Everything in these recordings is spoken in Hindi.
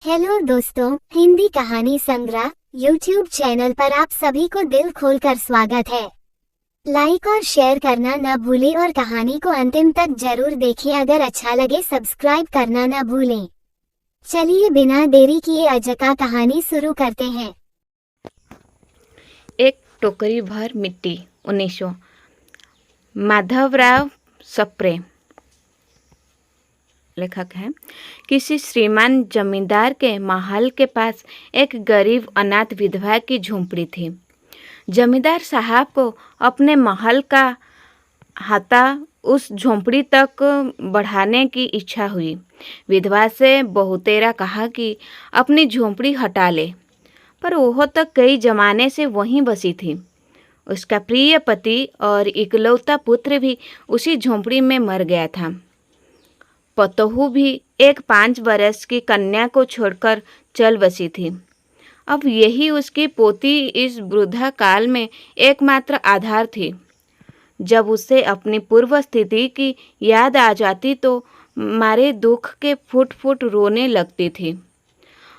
हेलो दोस्तों, हिंदी कहानी संग्रह यूट्यूब चैनल पर आप सभी को दिल खोलकर स्वागत है। लाइक और शेयर करना न भूलें और कहानी को अंतिम तक जरूर देखें। अगर अच्छा लगे सब्सक्राइब करना न भूलें। चलिए बिना देरी किए आज का कहानी शुरू करते हैं। एक टोकरी भर मिट्टी 1900। माधवराव सप्रे लेखक हैं। किसी श्रीमान जमींदार के महल के पास एक गरीब अनाथ विधवा की झोंपड़ी थी। जमींदार साहब को अपने महल का हाता उस झोंपड़ी तक बढ़ाने की इच्छा हुई। विधवा से बहुतेरा कहा कि अपनी झोंपड़ी हटा ले, पर वह तो कई जमाने से वहीं बसी थी। उसका प्रिय पति और इकलौता पुत्र भी उसी झोंपड़ी में मर गया था। पतोहू भी एक 5 बरस की कन्या को छोड़कर चल बसी थी। अब यही उसकी पोती इस वृद्धा काल में एकमात्र आधार थी। जब उसे अपनी पूर्व स्थिति की याद आ जाती तो मारे दुख के फुट फुट रोने लगती थी।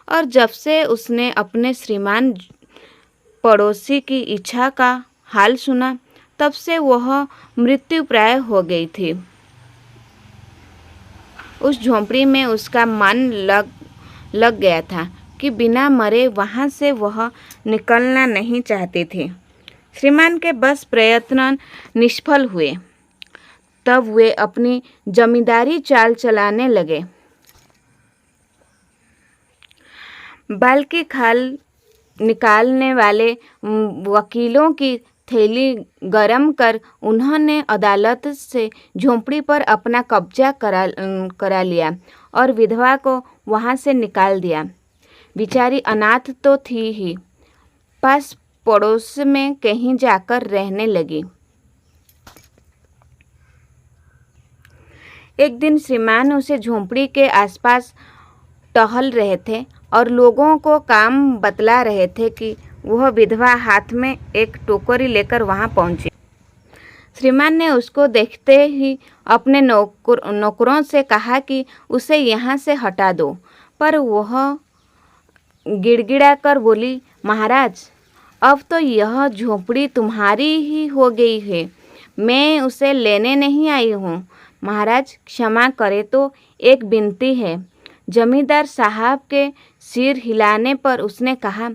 और जब से उसने अपने श्रीमान पड़ोसी की इच्छा का हाल सुना, तब से वह मृत्युप्राय हो गई थी। उस झोंपड़ी में उसका मन लग गया था कि बिना मरे वहाँ से वह निकलना नहीं चाहती थी। श्रीमान के बस प्रयत्न निष्फल हुए। तब वे अपनी जमींदारी चाल चलाने लगे। बाल की खाल निकालने वाले वकीलों की थैली गरम कर उन्होंने अदालत से झोंपड़ी पर अपना कब्जा करा लिया और विधवा को वहाँ से निकाल दिया। बेचारी अनाथ तो थी ही, पास पड़ोस में कहीं जाकर रहने लगी। एक दिन श्रीमान उसे झोंपड़ी के आसपास टहल रहे थे और लोगों को काम बतला रहे थे कि वह विधवा हाथ में एक टोकरी लेकर वहां पहुंची। श्रीमान ने उसको देखते ही अपने नौकरों से कहा कि उसे यहाँ से हटा दो, पर वह गिड़गिड़ा कर बोली, महाराज, अब तो यह झोंपड़ी तुम्हारी ही हो गई है, मैं उसे लेने नहीं आई हूँ। महाराज क्षमा करे तो एक विनती है। जमींदार साहब के सिर हिलाने पर उसने कहा,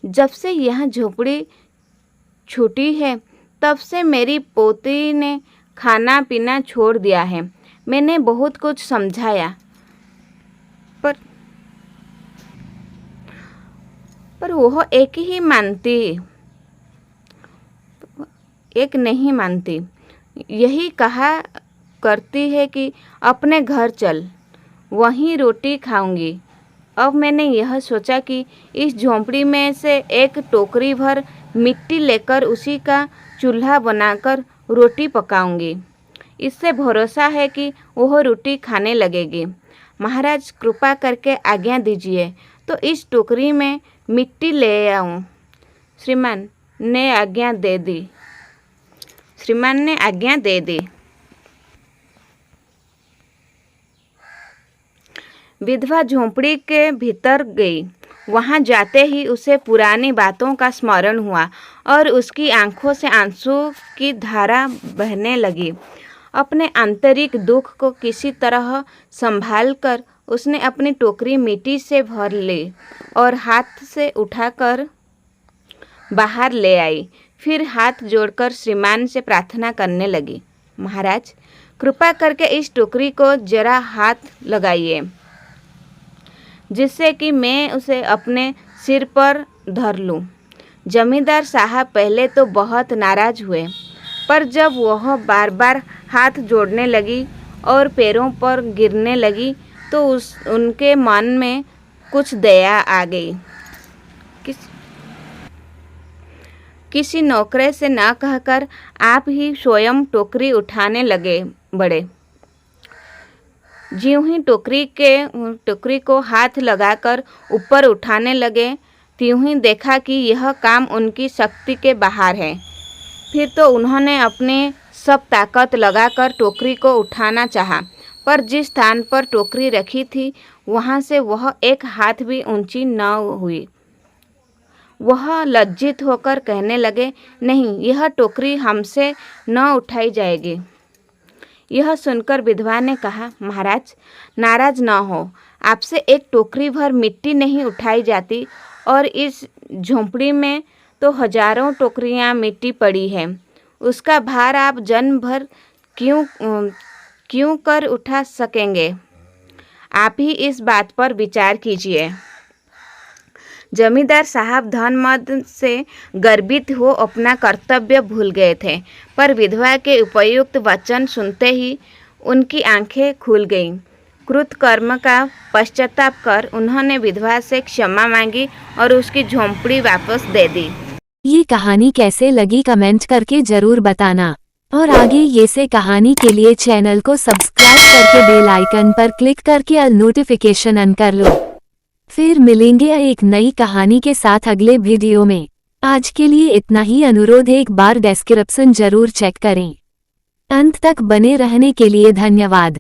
जब से यह झोंपड़ी छूटी है तब से मेरी पोती ने खाना पीना छोड़ दिया है। मैंने बहुत कुछ समझाया, पर वह एक नहीं मानती। यही कहा करती है कि अपने घर चल, वहीं रोटी खाऊंगी। अब मैंने यह सोचा कि इस झोंपड़ी में से एक टोकरी भर मिट्टी लेकर उसी का चूल्हा बनाकर रोटी पकाऊंगी। इससे भरोसा है कि वह रोटी खाने लगेगी। महाराज कृपा करके आज्ञा दीजिए तो इस टोकरी में मिट्टी ले आऊं। श्रीमान ने आज्ञा दे दी। विधवा झोंपड़ी के भीतर गई। वहां जाते ही उसे पुरानी बातों का स्मरण हुआ और उसकी आंखों से आंसू की धारा बहने लगी। अपने आंतरिक दुख को किसी तरह संभाल कर उसने अपनी टोकरी मिट्टी से भर ली और हाथ से उठाकर बाहर ले आई। फिर हाथ जोड़कर श्रीमान से प्रार्थना करने लगी, महाराज कृपा करके इस टोकरी को जरा हाथ लगाइए, जिससे कि मैं उसे अपने सिर पर धर लूं। जमींदार साहब पहले तो बहुत नाराज हुए, पर जब वह बार बार हाथ जोड़ने लगी और पैरों पर गिरने लगी तो उनके मन में कुछ दया आ गई। किसी नौकरे से न कहकर आप ही स्वयं टोकरी उठाने बढ़े। ज्यों ही टोकरी को हाथ लगाकर ऊपर उठाने लगे, त्यों ही देखा कि यह काम उनकी शक्ति के बाहर है। फिर तो उन्होंने अपनी सब ताकत लगाकर टोकरी को उठाना चाहा, पर जिस स्थान पर टोकरी रखी थी वहाँ से वह एक हाथ भी ऊंची न हुई। वह लज्जित होकर कहने लगे, नहीं, यह टोकरी हमसे न उठाई जाएगी। यह सुनकर विधवा ने कहा, महाराज नाराज न हो, आपसे एक टोकरी भर मिट्टी नहीं उठाई जाती और इस झोंपड़ी में तो हजारों टोकरियां मिट्टी पड़ी है। उसका भार आप जन्म भर क्यों कर उठा सकेंगे? आप ही इस बात पर विचार कीजिए। जमींदार साहब धन मद से गर्वित हो अपना कर्तव्य भूल गए थे, पर विधवा के उपयुक्त वचन सुनते ही उनकी आंखें खुल गईं। कृतकर्म का पश्चाताप कर उन्होंने विधवा से क्षमा मांगी और उसकी झोंपड़ी वापस दे दी। ये कहानी कैसे लगी कमेंट करके जरूर बताना, और आगे ये से कहानी के लिए चैनल को सब्सक्राइब करके बेल आइकन पर क्लिक करके ऑल नोटिफिकेशन ऑन कर लो। फिर मिलेंगे एक नई कहानी के साथ अगले वीडियो में। आज के लिए इतना ही। अनुरोध, एक बार डिस्क्रिप्शन जरूर चेक करें। अंत तक बने रहने के लिए धन्यवाद।